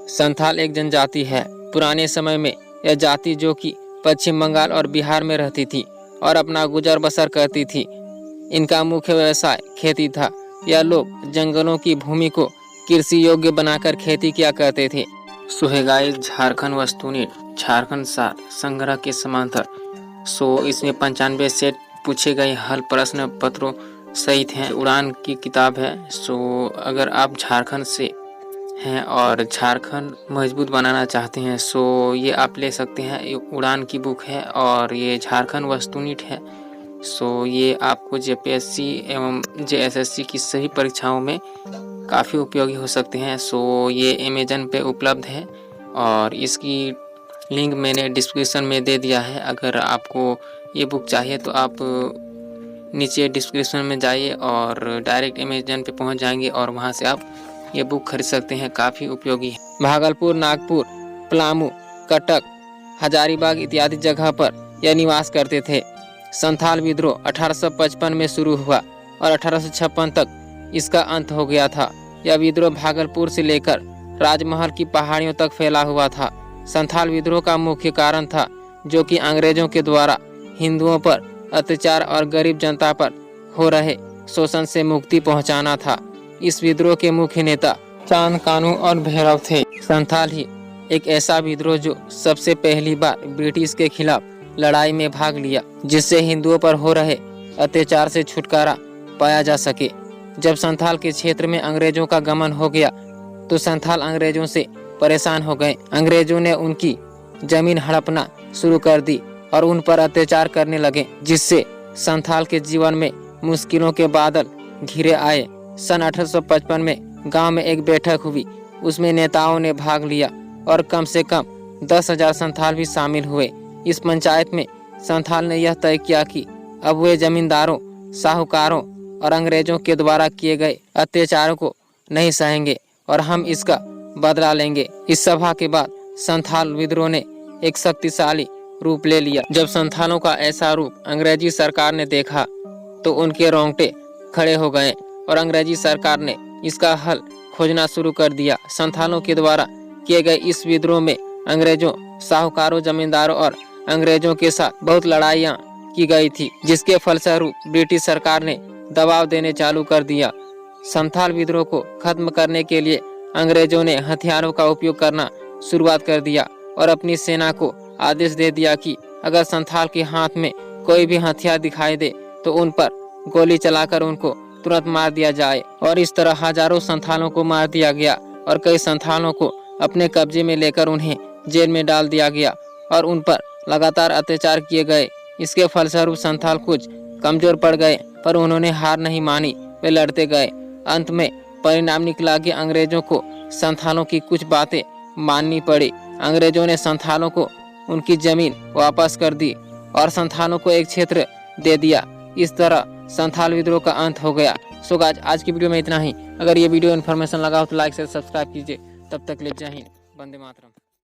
संथाल एक जनजाति है। पुराने समय में यह जाति जो कि पश्चिम बंगाल और बिहार में रहती थी और अपना गुजर बसर करती थी। इनका मुख्य व्यवसाय खेती था। यह लोग जंगलों की भूमि को कृषि योग्य बनाकर खेती किया करते थे। सुहेगाई झारखंड वस्तुनिट झारखंड सार संग्रह के समांतर इसमें 95 सेट पूछे गए हल प्रश्न पत्रों सहित हैं। उड़ान की किताब है। अगर आप झारखंड से हैं और झारखंड मजबूत बनाना चाहते हैं ये आप ले सकते हैं। ये उड़ान की बुक है और ये झारखंड वस्तुनिट है। ये आपको जेपीएससी एवं जेएसएससी की सभी परीक्षाओं में काफ़ी उपयोगी हो सकते हैं। ये अमेजन पे उपलब्ध है और इसकी लिंक मैंने डिस्क्रिप्शन में दे दिया है। अगर आपको ये बुक चाहिए तो आप नीचे डिस्क्रिप्शन में जाइए और डायरेक्ट अमेजन पे पहुंच जाएंगे और वहां से आप ये बुक खरीद सकते हैं। काफ़ी उपयोगी है। भागलपुर, नागपुर, पलामू, कटक, हजारीबाग इत्यादि जगह पर यह निवास करते थे। संथाल विद्रोह 1855 में शुरू हुआ और 1856 तक इसका अंत हो गया था। यह विद्रोह भागलपुर से लेकर राजमहल की पहाड़ियों तक फैला हुआ था। संथाल विद्रोह का मुख्य कारण था जो कि अंग्रेजों के द्वारा हिंदुओं पर अत्याचार और गरीब जनता पर हो रहे शोषण से मुक्ति पहुंचाना था। इस विद्रोह के मुख्य नेता चांद कानू और भैरव थे। संथाल ही एक ऐसा विद्रोह जो सबसे पहली बार ब्रिटिश के खिलाफ लड़ाई में भाग लिया, जिससे हिंदुओं पर हो रहे अत्याचार से छुटकारा पाया जा सके। जब संथाल के क्षेत्र में अंग्रेजों का गमन हो गया तो संथाल अंग्रेजों से परेशान हो गए। अंग्रेजों ने उनकी जमीन हड़पना शुरू कर दी और उन पर अत्याचार करने लगे, जिससे संथाल के जीवन में मुश्किलों के बादल घिरे आए। सन 1855 में गांव में एक बैठक हुई। उसमें नेताओं ने भाग लिया और कम से कम 10,000 संथाल भी शामिल हुए। इस पंचायत में संथाल ने यह तय किया कि अब वे जमींदारों, साहूकारों और अंग्रेजों के द्वारा किए गए अत्याचारों को नहीं सहेंगे और हम इसका बदला लेंगे। इस सभा के बाद संथाल विद्रोह ने एक शक्तिशाली रूप ले लिया। जब संथालों का ऐसा रूप अंग्रेजी सरकार ने देखा तो उनके रोंगटे खड़े हो गए और अंग्रेजी सरकार ने इसका हल खोजना शुरू कर दिया। संथालों के द्वारा किए गए इस विद्रोह में अंग्रेजों, साहूकारों, जमींदारों और अंग्रेजों के साथ बहुत लड़ाइयाँ की गई थी, जिसके फलस्वरूप ब्रिटिश सरकार ने दबाव देने चालू कर दिया। संथाल विद्रोह को खत्म करने के लिए अंग्रेजों ने हथियारों का उपयोग करना शुरुआत कर दिया और अपनी सेना को आदेश दे दिया कि अगर संथाल के हाथ में कोई भी हथियार दिखाई दे तो उन पर गोली चलाकर उनको तुरंत मार दिया जाए। और इस तरह हजारों संथालों को मार दिया गया और कई संथालों को अपने कब्जे में लेकर उन्हें जेल में डाल दिया गया और उन पर लगातार अत्याचार किए गए। इसके फलस्वरूप संथाल कुछ कमजोर पड़ गए, पर उन्होंने हार नहीं मानी, वे लड़ते गए। अंत में परिणाम निकला कि अंग्रेजों को संथालों की कुछ बातें माननी पड़ी। अंग्रेजों ने संथालों को उनकी जमीन वापस कर दी और संथालों को एक क्षेत्र दे दिया। इस तरह संथाल विद्रोह का अंत हो गया। गाइस, आज की वीडियो में इतना ही। अगर ये वीडियो इन्फॉर्मेशन लगा हो तो लाइक से सब्सक्राइब कीजिए। तब तक ले जय हिंद, वंदे मातरम।